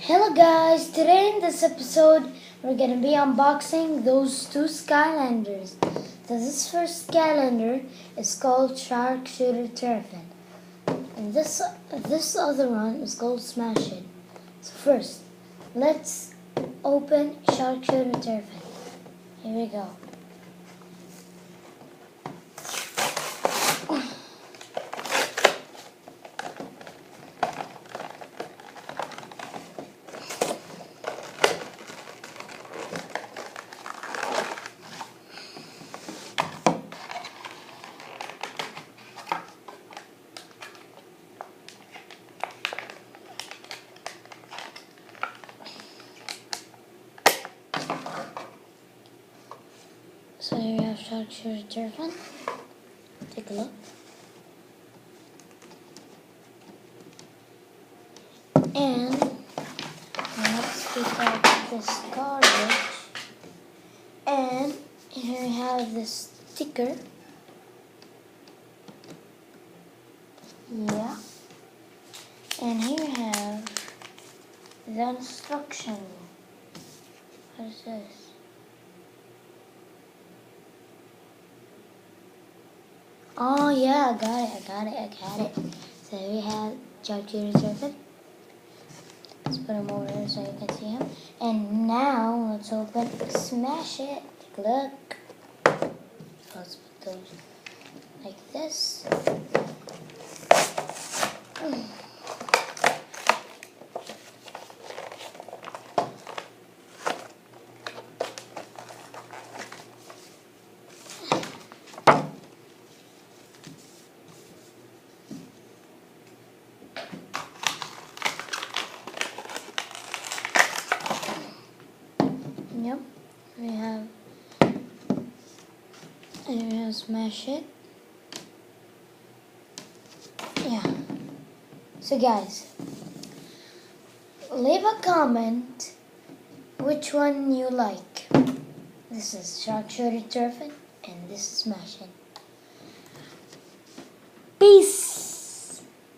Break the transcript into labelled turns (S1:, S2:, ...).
S1: Hello guys, today in this episode we're going to be unboxing those two skylanders. So this first skylander is called Shark Shooter Terrifen, and this other one is called Smash It. So first, let's open Shark Shooter Terrifen. Here we go. So here we have Shark Shooter Terrifen. Take a look. And let's take out this garbage. And here we have this sticker. Yeah. And here we have the instruction. What is this? Oh yeah, I got it. So we have Shark Shooter Terrifen. Let's put him over there so you can see him. And now let's open Smash It. Take a look. Let's put those like this. Yep, we have Smash It. Yeah. So guys, leave a comment which one you like. This is Shark Shooter Terrifen and this is Smash It. Peace.